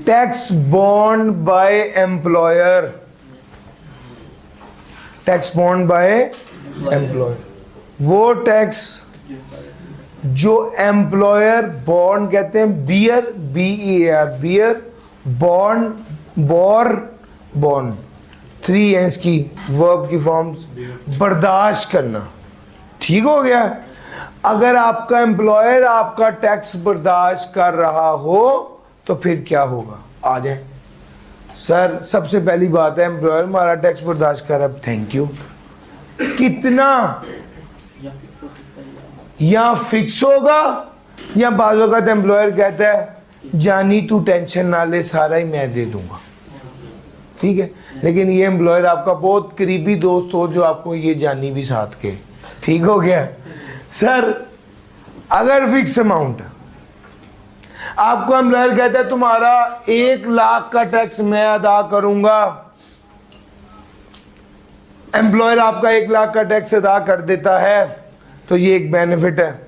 Tax bond by employer, tax bond by employer, वो tax जो employer bond कहते हैं, bear, BEAR, bear, bond, bore, bond, 3 हैं इसकी वर्ब की फॉर्म्स, बर्दाश्त करना। ठीक हो गया। अगर आपका एम्प्लॉयर आपका टैक्स बर्दाश्त कर रहा हो तो फिर क्या होगा? आ जाए सर। सबसे पहली बात है एम्प्लॉयर हमारा टैक्स बर्दाश्त कर रहा है, थैंक यू। कितना? या फिक्स होगा या बाजू का एम्प्लॉयर कहता है जानी तू टेंशन ना ले, सारा ही मैं दे दूंगा। ठीक है, लेकिन ये एम्प्लॉयर आपका बहुत करीबी दोस्त हो जो आपको ये जानी भी साथ के। ठीक हो गया सर। अगर फिक्स अमाउंट आपको एम्प्लॉयर कहता है तुम्हारा 1 लाख का टैक्स मैं अदा करूंगा, एम्प्लॉयर आपका 1 लाख का टैक्स अदा कर देता है, तो ये एक बेनिफिट है।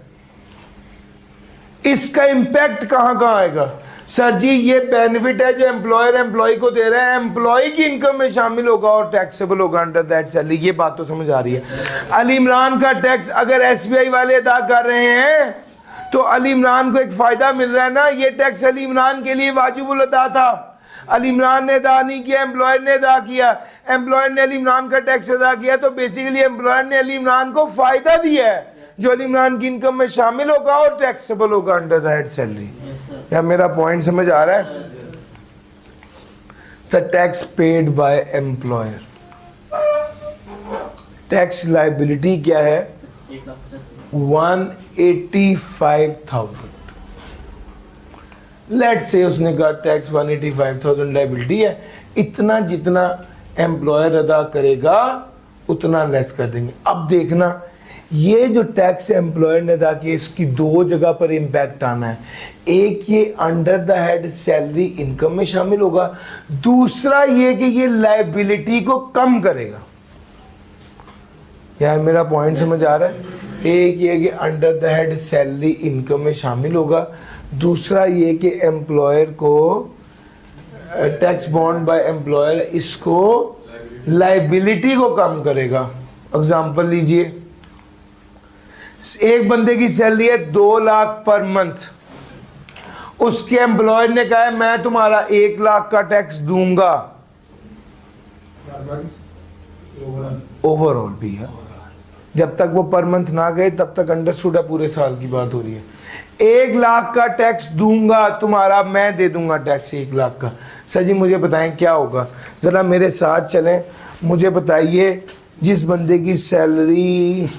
इसका इंपैक्ट कहां कहां आएगा? सर जी ये बेनिफिट है जो एम्प्लॉयर एम्प्लॉय को दे रहा है, एम्प्लॉय की इनकम में शामिल होगा और टैक्सेबल होगा अंडर दैट सैलरी। ये बात तो समझ आ रही है। अली इमरान का टैक्स अगर SBI वाले अदा कर रहे हैं तो अली इमरान को एक फायदा मिल रहा है ना। ये टैक्स अली इमरान के लिए वाजिबुल अदा था, अली इमरान ने अदा नहीं किया, एम्प्लॉयर ने अदा किया, एम्प्लॉयर ने अली इमरान का टैक्स अदा किया, तो बेसिकली एम्प्लॉयर ने अली इमरान को फायदा दिया है जो अली इमरान की इनकम में शामिल होगा और टैक्सेबल होगा अंडर दैट सैलरी। क्या मेरा पॉइंट समझ आ रहा है? The tax paid by employer, tax liability क्या है? 185,000। लेट से उसने कहा टैक्स 185,000 लायबिलिटी है, इतना जितना एम्प्लॉयर अदा करेगा उतना लेस कर देंगे। अब देखना ये जो टैक्स एम्प्लॉयर ने अदा किया इसकी 2 जगह पर इंपैक्ट आना है। एक ये under the head salary income में शामिल होगा, दूसरा ये कि ये लायबिलिटी को कम करेगा। यार मेरा पॉइंट समझ आ रहा है? एक ये कि under the head salary income में शामिल होगा, दूसरा ये कि एम्प्लॉयर को टैक्स बॉन्ड बाय एम्प्लॉयर इसको लायबिलिटी को कम करेगा। एग्जांपल लीजिए, एक बंदे की सैलरी है 2 लाख पर मंथ, उसके एम्प्लॉयर ने कहा है मैं तुम्हारा 1 लाख का टैक्स दूंगा, ओवरऑल भी है, जब तक वो पर मंथ ना गए तब तक अंडरस्टूड है, पूरे साल की बात हो रही है। 1 लाख का टैक्स दूंगा तुम्हारा, मैं दे दूंगा टैक्स 1 लाख का। सर जी मुझे बताएं क्या होगा, जरा मेरे साथ चलें, मुझे बताइए जिस बंदे की सैलरी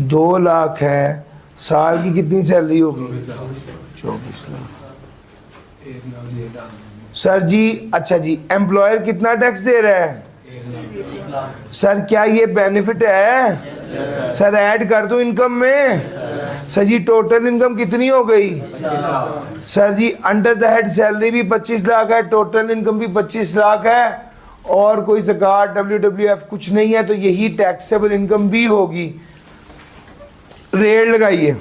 2 लाख है, साल की कितनी सैलरी होगी? 24 लाख। सर जी अच्छा जी, एम्प्लॉयर कितना टैक्स दे रहा है? सर क्या ये बेनिफिट है? सर ऐड कर दो इनकम में। सर जी टोटल इनकम कितनी हो गई? Sir ji under the head salary भी 25 लाख है, टोटल इनकम भी 25 लाख है, और कोई ज़कात WWF कुछ नहीं है, तो यही टैक्सेबल इनकम भी होगी। रेट लगाइए।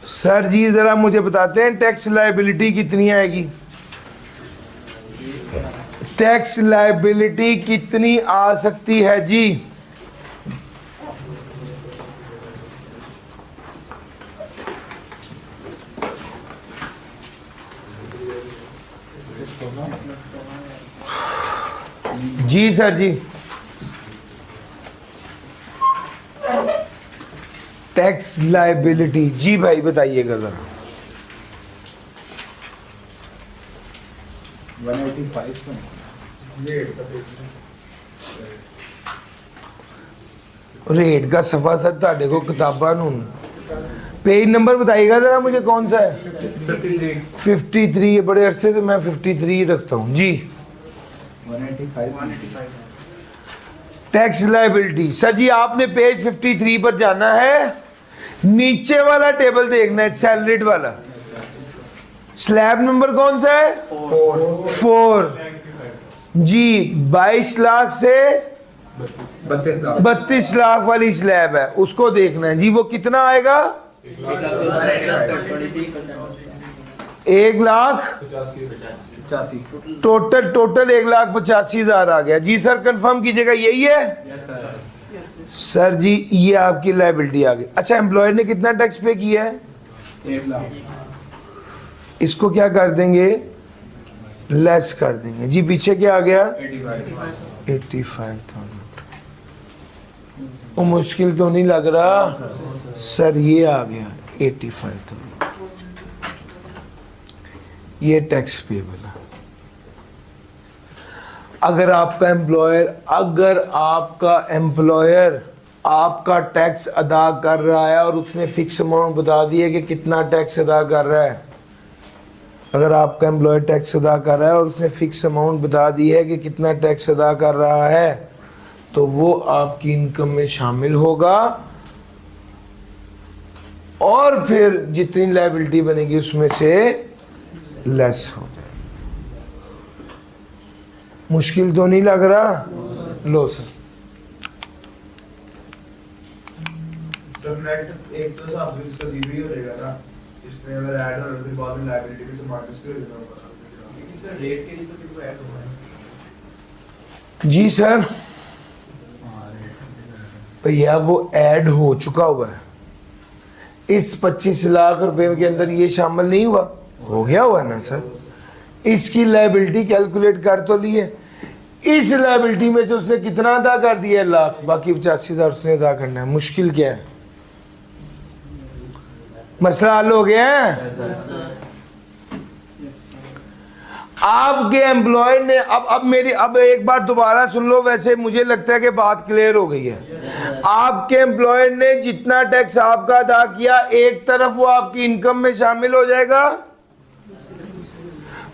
सर जी जरा मुझे बताते हैं टैक्स लायबिलिटी कितनी आएगी? टैक्स लायबिलिटी कितनी आ सकती है जी? जी सर जी, टैक्स लायबिलिटी जी भाई बताइएगा जरा। 185 रेट का सफा सर ताड़े को किताबा नूं पेज नंबर बताइएगा जरा मुझे कौन सा है? 53। ये बड़े अरसे से मैं 53 रखता हूँ जी। 185 टैक्स लायबिलिटी। सर जी आपने पेज 53 पर जाना है, नीचे वाला टेबल देखना है, सैलरीड वाला। स्लैब नंबर कौन सा है? 4 जी। 22 लाख से 32 लाख वाली स्लैब है, उसको देखना है जी। वो कितना आएगा? 1,85,000 टोटल 1,85,000 आ गया जी सर। कंफर्म कीजिएगा यही है सर जी। ये आपकी लायबिलिटी आ गई। अच्छा, एम्प्लॉयर ने कितना टैक्स पे किया है? 1,00,000। इसको क्या कर देंगे? लेस कर देंगे जी। पीछे क्या आ गया? 85,000। वो मुश्किल तो नहीं लग रहा सर? ये आ गया 85,000। ये टैक्स पेबल है। अगर आपका एम्प्लॉयर आपका टैक्स अदा कर रहा है और उसने फिक्स अमाउंट बता दिया कि कितना टैक्स अदा कर रहा है, अगर आपका एम्प्लॉयर टैक्स अदा कर रहा है और उसने फिक्स अमाउंट बता दी है कि कितना टैक्स अदा कर रहा है, तो वो आपकी इनकम में शामिल होगा और फिर जितनी लायबिलिटी बनेगी उसमें से लेस हो जाए। मुश्किल तो नहीं लग रहा? लो सर। जब नेट एक तो साहब इसका जीबी हो जाएगा ना, इसमें अगर ऐड हो फिर बाद में लायबिलिटी के से माइनस भी हो जाएगा। रेट के लिए तो कितना ऐड होगा जी सर? भैया वो ऐड हो चुका हुआ है। इस 25 लाख रुपए के अंदर ये शामिल नहीं हुआ? हो गया हुआ ना सर। इसकी लायबिलिटी कैलकुलेट कर तो लिए। इस लायबिलिटी में से उसने कितना अदा कर दिया? 1,00,000। बाकी 85,000 उसने अदा करना है। मुश्किल क्या है? मसला हल हो गया है? आपके एम्प्लॉय ने अब एक बार दोबारा सुन लो। वैसे मुझे लगता है कि बात क्लियर हो गई है। आपके एम्प्लॉयर ने जितना टैक्स आपका अदा किया, एक तरफ वो आपकी इनकम में शामिल हो जाएगा,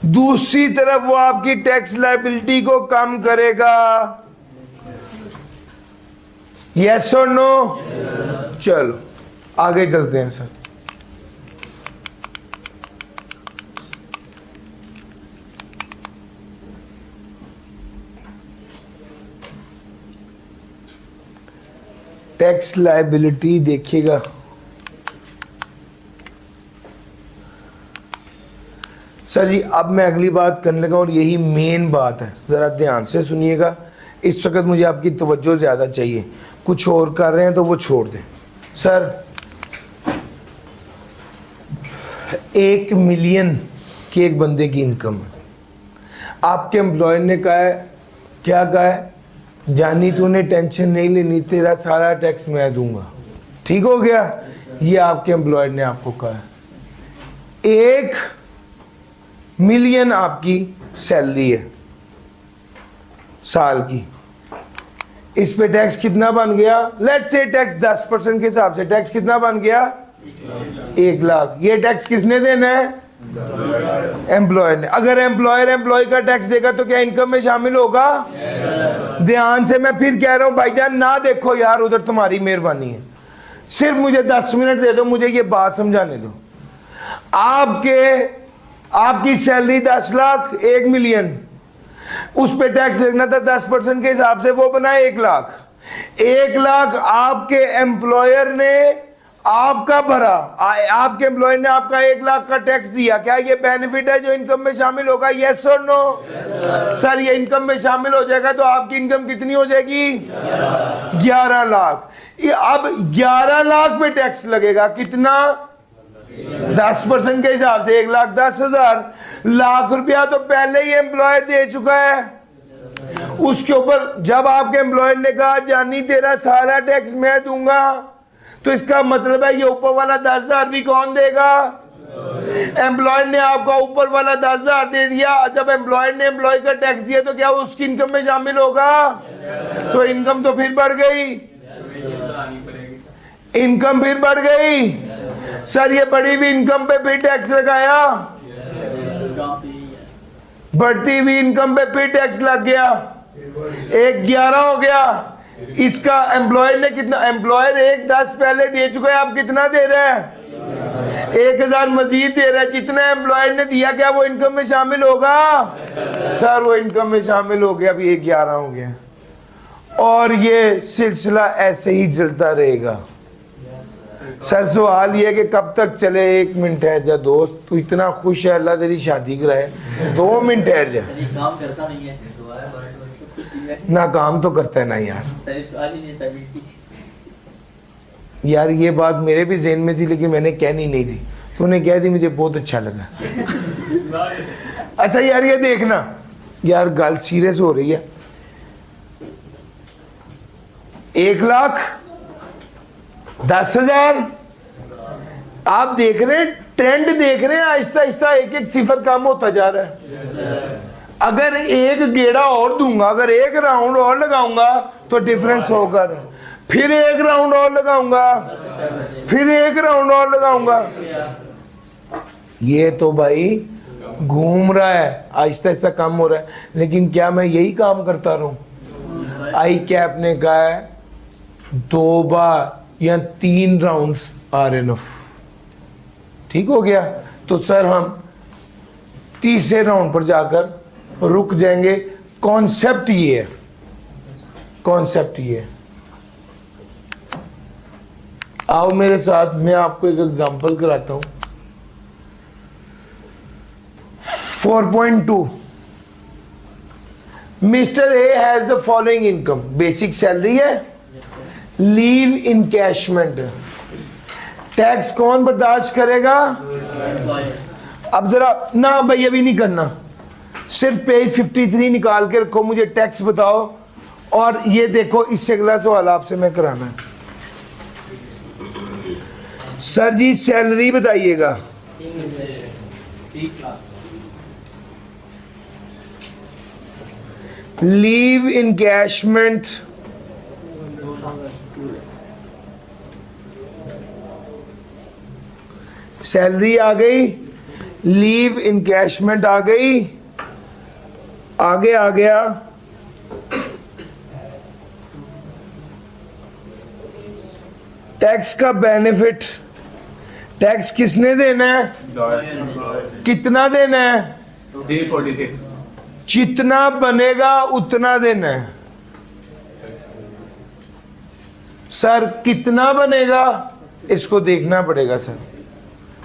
दूसरी तरफ वो आपकी टैक्स लायबिलिटी को कम करेगा। यस और नो? चलो आगे चलते हैं सर। टैक्स लायबिलिटी देखिएगा। सर जी अब मैं अगली बात करने लगा और यही मेन बात है, ज़रा ध्यान से सुनिएगा। इस वक्त मुझे आपकी तवज्जो ज़्यादा चाहिए। कुछ और कर रहे हैं तो वो छोड़ दें। सर 1 मिलियन की एक बंदे की इनकम है। आपके एम्प्लॉयर ने कहा है, क्या कहा है? जानी तूने टेंशन नहीं लेनी, तेरा सारा टैक्स मैं दूंगा। ठीक हो गया? ये आपके एम्प्लॉयर ने आपको कहा है। 1 मिलियन आपकी सैलरी है साल की। इस पे टैक्स कितना बन गया? लेट्स से टैक्स 10% के हिसाब से टैक्स कितना बन गया? 1,00,000। ये टैक्स किसने देना है? एम्प्लॉयर ने। अगर एम्प्लॉय का टैक्स देगा तो क्या इनकम में शामिल होगा? ध्यान से मैं फिर कह रहा हूं भाईजान, ना देखो यार उधर, तुम्हारी मेहरबानी है। सिर्फ मुझे 10 मिनट दे दो, मुझे ये बात समझाने दो। आपकी सैलरी 10 लाख, 1 मिलियन, उस पे टैक्स लगना था 10% के हिसाब से, वो बना 1,00,000। 1,00,000 आपके एम्प्लॉयर ने आपका भरा, आपके एम्प्लॉयर ने आपका 1,00,000 का टैक्स दिया। क्या ये बेनिफिट है जो इनकम में शामिल होगा? यस और नो? सर ये इनकम में शामिल हो जाएगा तो आपकी इनकम कितनी हो जाएगी? 11 लाख। ये अब 11 लाख पे टैक्स लगेगा। कितना? 10% के हिसाब से 1,10,000। लाख रुपया तो पहले ही एम्प्लॉयर दे चुका है। उसके ऊपर जब आपके एम्प्लॉयर ने कहा जानी तेरा सारा टैक्स मैं दूंगा, तो इसका मतलब है ये ऊपर वाला 10,000 भी कौन देगा? एम्प्लॉयर ने आपका ऊपर वाला 10,000 दे दिया। जब एम्प्लॉयर ने एम्प्लॉय का टैक्स दिया तो क्या वो उसकी इनकम में शामिल होगा? तो इनकम तो फिर बढ़ गई। इनकम फिर बढ़ गई। सर ये बढ़ी हुई इनकम पे फिर टैक्स लगाया, बढ़ती हुई इनकम पे फिर टैक्स लग गया। 1,11 हो गया। इसका एम्प्लॉयर ने कितना? एम्प्लॉयर 1,10 पहले दे चुका है, आप कितना दे रहे हैं? 1,000 मजीद दे रहा है। जितना एम्प्लॉयर ने दिया क्या वो इनकम में शामिल होगा? सर वो इनकम में शामिल हो गया। अभी 1,11 हो गया और ये सिलसिला ऐसे ही चलता रहेगा। सर सवाल ये है कि कब तक चले? 1 मिनट ठहर जा दोस्त, तू इतना खुश है अल्लाह तेरी शादी कराए, 2 मिनट ठहर जा। काम करता नहीं है ना काम तो करता है ना यार। यार ये बात मेरे भी ज़हन में थी लेकिन मैंने कहनी नहीं थी, तूने कह दी, मुझे बहुत अच्छा लगा। अच्छा यार ये देखना यार, गल सीरियस हो रही है। 1,10,000 आप देख रहे हैं, ट्रेंड देख रहे हैं, आहिस्ता आहिस्ता एक एक सिफर कम होता जा रहा है। अगर एक गेड़ा और दूंगा, अगर एक राउंड और लगाऊंगा तो डिफरेंस होगा, फिर एक राउंड और लगाऊंगा, फिर एक राउंड और लगाऊंगा, ये तो भाई घूम रहा है, आहिस्ता आहिस्ता कम हो रहा है। लेकिन क्या मैं यही काम करता रहूं? आई कैप ने कहा है 2 बार या 3 राउंड्स आर इनफ। ठीक हो गया, तो सर हम तीसरे राउंड पर जाकर रुक जाएंगे। कॉन्सेप्ट ये है, कॉन्सेप्ट ये है। आओ मेरे साथ, मैं आपको एक एग्जांपल कराता हूं। 4.2 mister A has the following income, basic salary है, लीव इनकैशमेंट, टैक्स कौन बर्दाश्त करेगा? अब जरा ना भाई अभी नहीं करना, सिर्फ पेज 53 निकाल के रखो, मुझे टैक्स बताओ। और ये देखो, इससे अगला सवाल आपसे मैं कराना है। सर जी सैलरी बताइएगा। लीव इनकैशमेंट सैलरी आ गई, लीव इनकैशमेंट आ गई, आगे आ गया टैक्स का बेनिफिट। टैक्स किसने देना है? कितना देना है? 346। जितना बनेगा उतना देना है। सर कितना बनेगा इसको देखना पड़ेगा सर,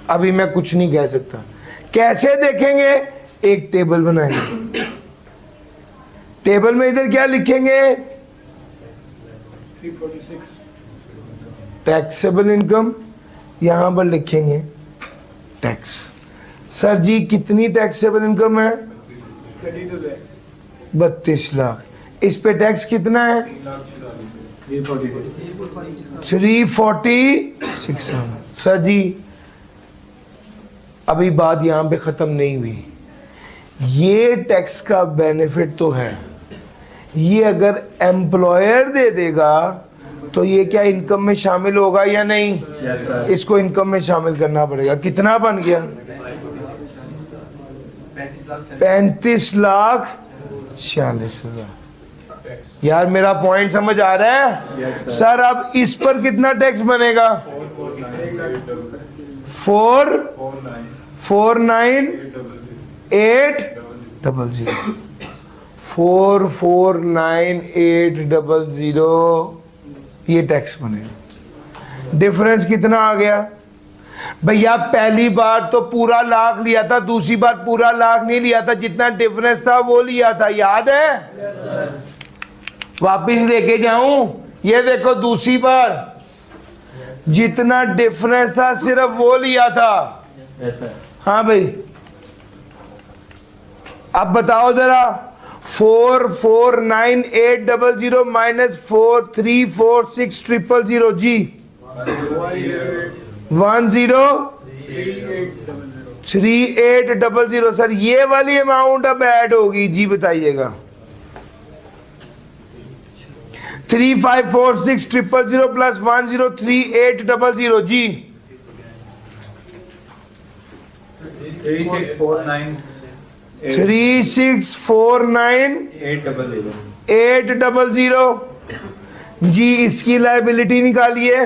अभी मैं कुछ नहीं कह सकता। कैसे देखेंगे? एक टेबल बनाएंगे, टेबल में इधर क्या लिखेंगे? 346 टैक्सेबल इनकम, यहां पर लिखेंगे टैक्स। सर जी कितनी टैक्सेबल इनकम है? 32 लाख। इस पे टैक्स कितना है? 346। सर जी अभी बात यहां पे खत्म नहीं हुई, ये टैक्स का बेनिफिट तो है, ये अगर एम्प्लॉयर दे देगा तो ये क्या इनकम में शामिल होगा या नहीं? इसको इनकम में शामिल करना पड़ेगा। कितना बन गया? 35,46,000। यार मेरा पॉइंट समझ आ रहा है? सर अब इस पर कितना टैक्स बनेगा? 449,800 449,800 ये टैक्स बनेगा। डिफरेंस कितना आ गया भैया? पहली बार तो पूरा लाख लिया था, दूसरी बार पूरा लाख नहीं लिया था, जितना डिफरेंस था वो लिया था, याद है? वापिस लेके जाऊं? ये देखो दूसरी बार जितना डिफरेंस था सिर्फ वो लिया था। हाँ भाई अब बताओ जरा, 449,800 माइनस 434,600 जी 10,3800। सर ये वाली अमाउंट अब ऐड होगी जी, बताइएगा। 3546,000 प्लस 10,3800 जी 3649,800 जी। इसकी लायबिलिटी निकालिए।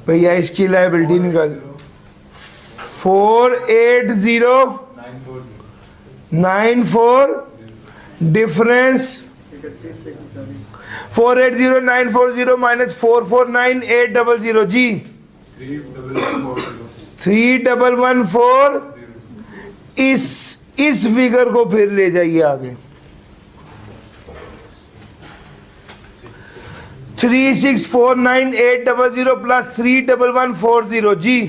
भैया इसकी लायबिलिटी निकाल 480,94 डिफरेंस 480940 माइनस 449800 जी 3114। इस फिगर को फिर ले जाइए आगे 364980 प्लस 31140 जी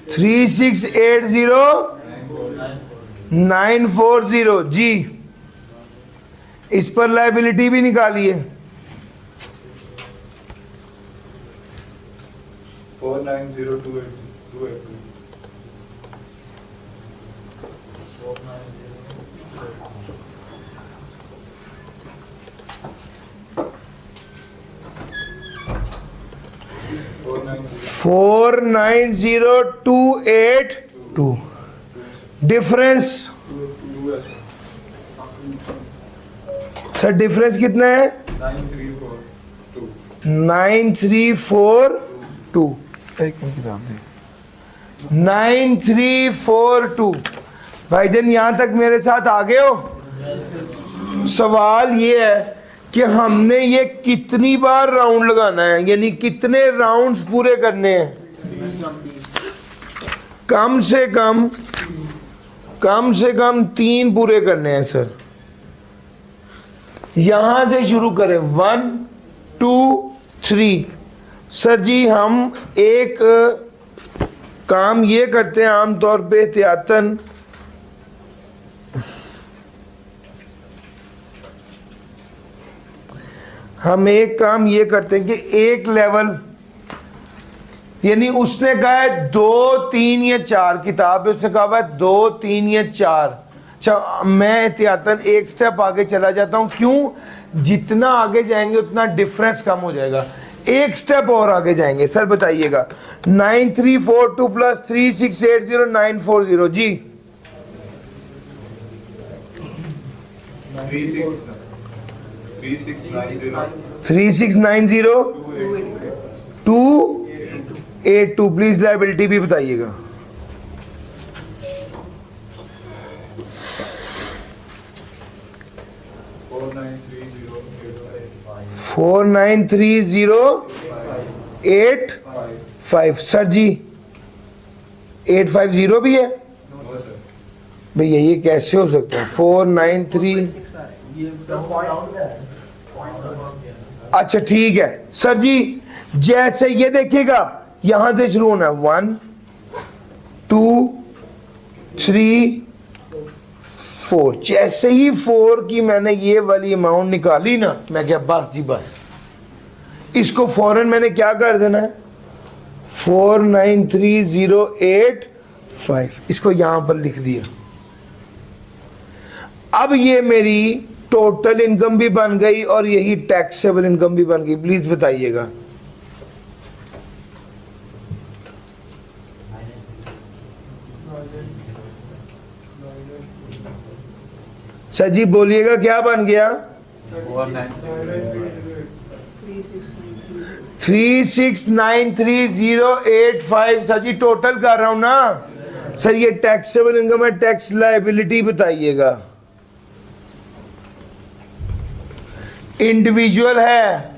3680,940 जी। इस पर लायबिलिटी भी निकालिए 490282। 490282 डिफरेंस सर डिफरेंस कितना है 9342 9342 भाईजान यहां तक मेरे साथ आ गए हो। सवाल ये है कि हमने ये कितनी बार राउंड लगाना है, यानी कितने राउंड्स पूरे करने हैं। कम से कम 3 पूरे करने हैं सर। यहां से शुरू करें 1 2 3। सर जी हम एक काम ये करते हैं आमतौर पे एहतियातन, हम एक काम ये करते हैं कि एक लेवल, यानी उसने कहा है 2 3 या 4 किताब है, उसने कहा है 2 3 या 4। अच्छा मैं एहतियातन एक स्टेप आगे चला जाता हूं। क्यों? जितना आगे जाएंगे उतना डिफरेंस कम हो जाएगा। एक स्टेप और आगे जाएंगे। सर बताइएगा 9342 प्लस 3680,940 जी 3690,282। प्लीज लायबिलिटी भी बताइएगा। Four nine three 085। सर जी 850 भी है भैया, ये कैसे हो सकता है? 493। अच्छा ठीक है सर जी, जैसे ये देखिएगा यहां से शुरू होना है 1 2 3 4। जैसे ही 4 की मैंने ये वाली अमाउंट निकाली ना, मैं क्या बस जी बस, इसको फौरन मैंने क्या कर देना है 493085, इसको यहां पर लिख दिया। अब ये मेरी टोटल इनकम भी बन गई और यही टैक्सेबल इनकम भी बन गई। प्लीज बताइएगा सर जी, बोलिएगा क्या बन गया? 3693,085। सर जी टोटल कर रहा हूं ना सर, ये टैक्सेबल इनकम है। टैक्स लायबिलिटी बताइएगा। इंडिविजुअल है,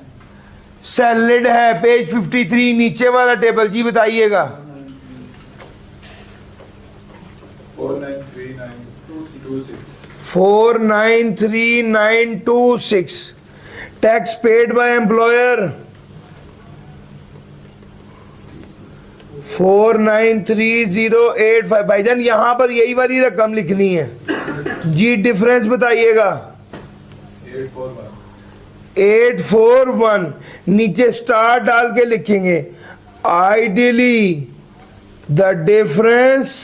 सैलरीड है, पेज 53 नीचे वाला टेबल जी बताइएगा। 493926। Tax paid by employer 493085। भाईजान यहां पर यही वाली रकम लिखनी है जी। डिफरेंस बताइएगा 841। नीचे स्टार डाल के लिखेंगे ideally the difference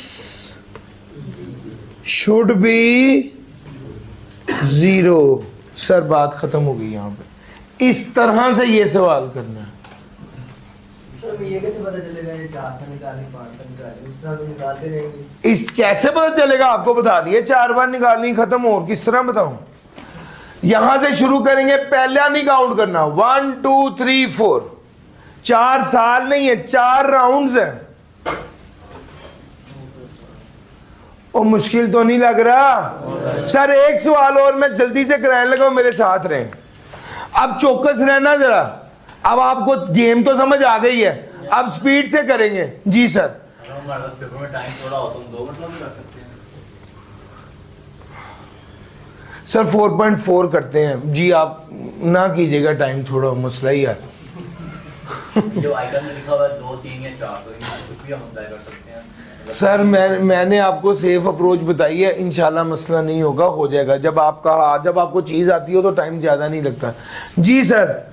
should be 0। Sir बात खत्म हो गई यहां पे। इस तरह से ये सवाल करना है। ये कैसे पता चलेगा ये 4 से निकालनी 5 से निकालनी, इस तरह से निकालते रहेंगे। इस कैसे पता चलेगा? आपको बता दिए 4 बार निकालनी खत्म। और किस तरह बताऊं? यहां से शुरू करेंगे, पहला नहीं काउंट करना। 1 2 3 4। 4 साल नहीं है, 4 राउंड्स हैं। ओ मुश्किल तो नहीं लग रहा सर? एक सवाल और मैं जल्दी से कराने लगा, मेरे साथ रहें। अब चौकस रहना जरा। अब आपको गेम तो समझ आ गई है, अब स्पीड से करेंगे। जी सर। पेपर में टाइम थोड़ा हो तो हम 2 मिनट में कर सकते हैं। सर 4.4 करते हैं जी, आप ना कीजिएगा टाइम, थोड़ा मसला ही है। जो आइकन में लिखा हुआ है 2, 3 या 4, तो इनमें कुछ भी हम तय कर सकते हैं। सर मैंने आपको सेफ अप्रोच बताई है, इंशाल्लाह मसला नहीं होगा, हो जाएगा। जब आपको चीज़ आती हो तो टाइम ज़्यादा नहीं लगता। जी sir.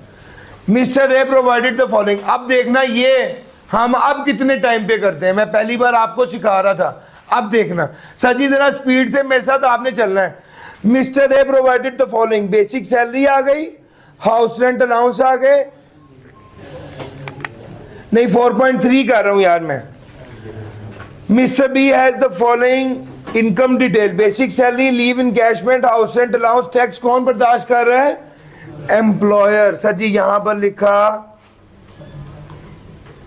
Mister A provided the following. अब देखना ये हम अब कितने टाइम पे करते हैं, मैं पहली बार आपको सिखा रहा था, अब देखना। सर जी जरा स्पीड से मेरे साथ आपने चलना है। Mister A provided the following, basic salary आ गई, हाउस रेंट अलाउंस आ गए, नहीं 4.3 कर रहा हूं यार मैं। Mister B has the following income detail, basic salary, leave encashment, house rent allowance. Tax कौन बर्दाश्त कर रहा है? एम्प्लॉयर। सर जी यहां पर लिखा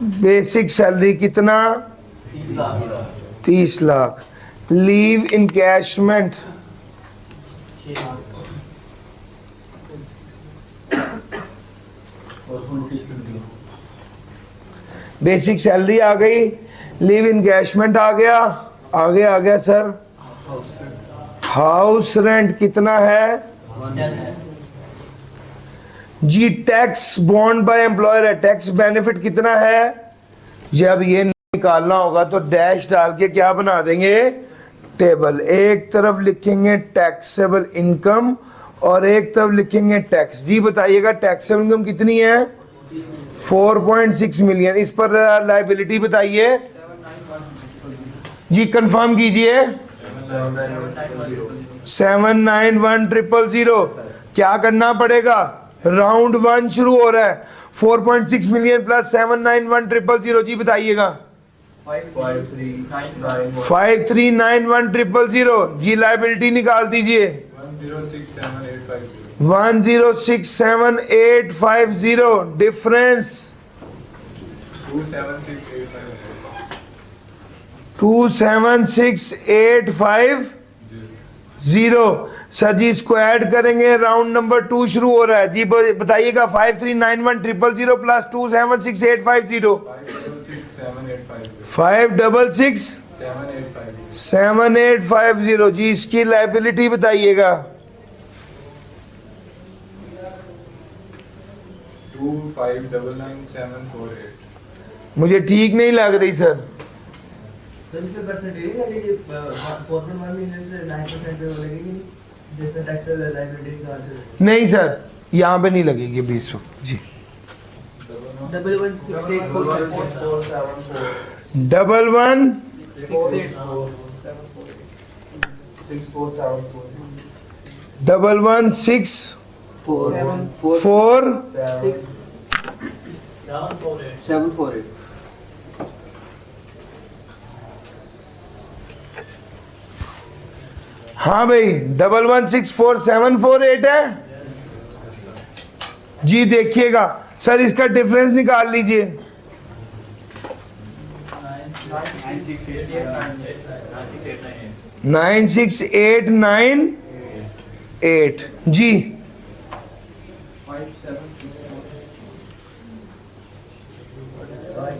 बेसिक सैलरी कितना? 30 lakh. Leave encashment basic salary आ गई, लीव इनकैशमेंट आ गया, आगे आ गया सर हाउस रेंट कितना है जी। टैक्स बॉन्ड बाय एम्प्लॉयर है, टैक्स बेनिफिट कितना है? जब ये निकालना होगा तो डैश डाल के क्या बना देंगे? टेबल। एक तरफ लिखेंगे टैक्सेबल इनकम और एक तरफ लिखेंगे टैक्स। जी बताइएगा टैक्सेबल इनकम कितनी है? 4.6 मिलियन। इस पर लायबिलिटी बताइए जी, कंफर्म कीजिए। 791,000। क्या करना पड़ेगा? राउंड 1 शुरू हो रहा है। 4.6 मिलियन प्लस 791,000। जी बताइएगा। 5391,000। जी लायबिलिटी निकाल दीजिए। 1067850। डिफरेंस 276,850। सर जी इसको ऐड करेंगे, राउंड नंबर 2 शुरू हो रहा है। जी बताइएगा 5391,000 प्लस 276,850। 566,750। जी इसकी लायबिलिटी बताइएगा। 2599,748। मुझे ठीक नहीं लग रही सर। सर इस पे परसेंटेज नहीं लगेगी? 4.1 मिलियन से 9% पे लगेगी जैसे टैक्स लायबिलिटी निकाल से? नहीं सर यहाँ पे नहीं लगेगी 20 जी। 748। हाँ भाई 1164748 है जी। देखिएगा सर इसका डिफरेंस निकाल लीजिए। 96898 जी।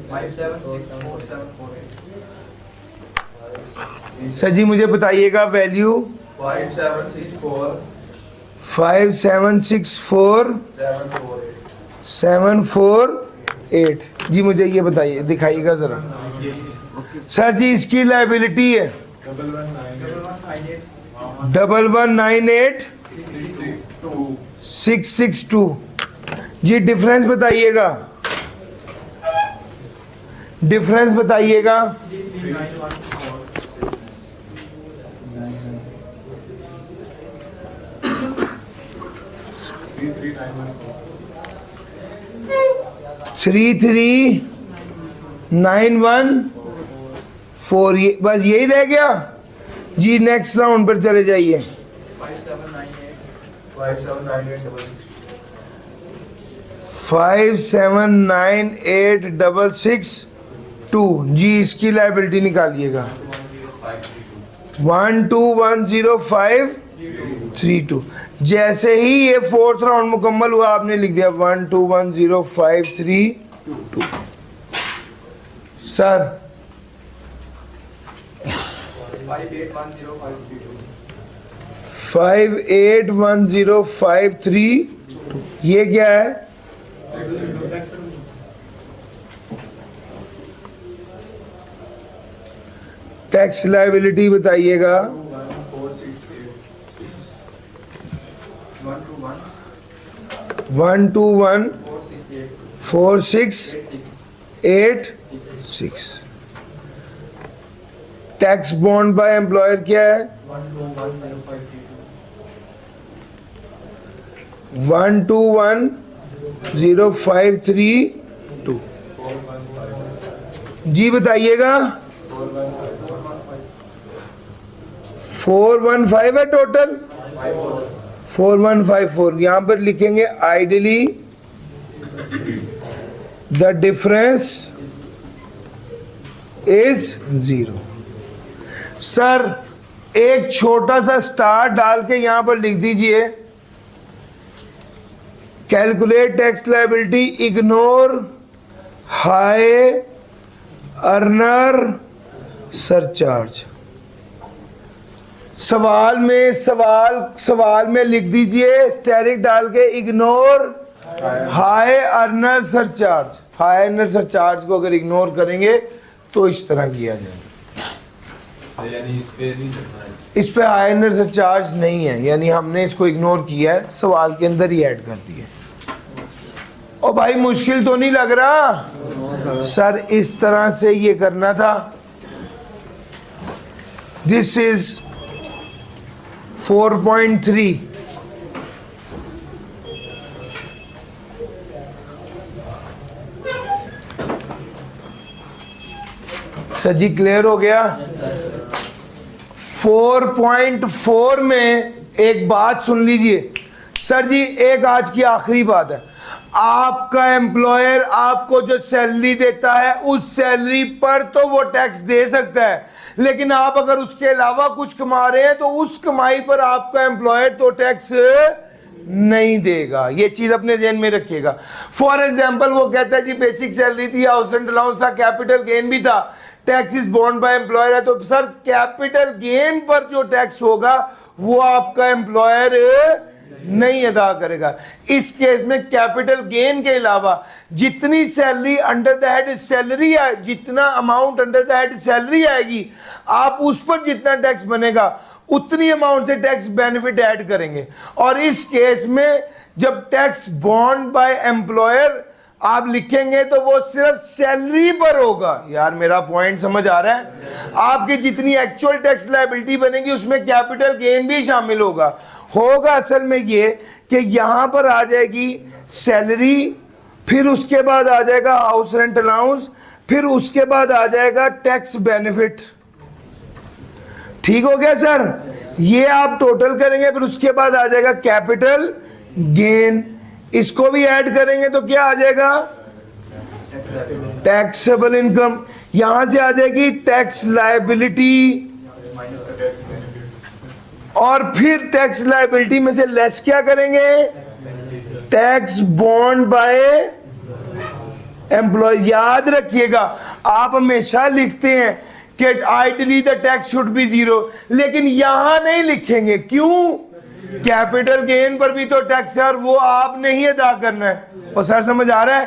5764,748। सर जी मुझे बताइएगा वैल्यू। 5764,748 जी। मुझे ये बताइए, दिखाइएगा जरा। सर जी इसकी लायबिलिटी है 1198,662 जी। डिफरेंस बताइएगा, डिफरेंस बताइएगा। 3391,4। ये बस यही रह गया जी। नेक्स्ट राउंड पर चले जाइए। 5798,662 जी। इसकी लायबिलिटी निकालिएगा। 1210,532। जैसे ही ये फोर्थ राउंड मुकम्मल हुआ आपने लिख दिया 1210,532। सर 5810,532 ये क्या है? टैक्स लायबिलिटी बताइएगा। 121,468,6। टैक्स बॉन्ड बाय एम्प्लॉयर क्या है? 121,0532। जी बताइएगा। 415 है टोटल। 4154 यहां पर लिखेंगे ideally the difference is 0। Sir एक छोटा सा स्टार डाल के यहां पर लिख दीजिए calculate tax liability ignore high earner surcharge. सवाल में लिख दीजिए स्टेरिक डाल के ignore high earner surcharge. High earner surcharge को अगर इग्नोर करेंगे तो इस तरह किया जाएगा। यानी इस पे नहीं करना है, इस पे हाई अर्नर सरचार्ज नहीं है, यानी हमने इसको इग्नोर किया है, सवाल के अंदर ही ऐड कर दिया। ओ भाई मुश्किल तो नहीं लग रहा? सर इस तरह से ये करना था। This is 4.3। Sir ji clear हो गया? 4.4 में एक बात सुन लीजिए सर जी, एक आज की आखिरी बात है। आपका एम्प्लॉयर आपको जो सैलरी देता है उस सैलरी पर तो वो टैक्स दे सकता है, लेकिन आप अगर उसके अलावा कुछ कमा रहे हैं तो उस कमाई पर आपका एम्प्लॉयर तो टैक्स नहीं देगा। ये चीज अपने ध्यान में रखिएगा। फॉर एग्जांपल वो कहता है जी बेसिक सैलरी थी, हाउस रेंट अलाउंस था, कैपिटल गेन भी था, tax is borne by employer है, तो सर कैपिटल गेन पर जो टैक्स होगा वो आपका एम्प्लॉयर नहीं अदा करेगा। इस केस में कैपिटल गेन के अलावा जितनी salary under the head salary है, जितना amount under the head salary आएगी, आप उस पर जितना टैक्स बनेगा उतनी अमाउंट से टैक्स बेनिफिट ऐड करेंगे। और इस केस में जब टैक्स बॉन्ड बाय एम्प्लॉयर आप लिखेंगे तो वो सिर्फ सैलरी पर होगा। यार मेरा पॉइंट समझ आ रहा है? आपकी जितनी एक्चुअल टैक्स लायबिलिटी बनेगी उसमें कैपिटल गेन भी शामिल होगा असल में ये कि यहां पर आ जाएगी सैलरी, फिर उसके बाद आ जाएगा हाउस रेंट अलाउंस, फिर उसके बाद आ जाएगा टैक्स बेनिफिट। ठीक हो गया सर? ये आप टोटल करेंगे, फिर उसके बाद आ जाएगा कैपिटल गेन, इसको भी ऐड करेंगे तो क्या आ जाएगा? Taxable income. यहां से आ जाएगी टैक्स लायबिलिटी, और फिर टैक्स लायबिलिटी में से लेस क्या करेंगे? Tax bond by employ. याद रखिएगा आप हमेशा लिखते हैं कि ideally the tax should be 0, लेकिन यहां नहीं लिखेंगे। क्यों? कैपिटल गेन पर भी तो टैक्स है और वो आपने ही अदा करना है। और सर समझ आ रहा है?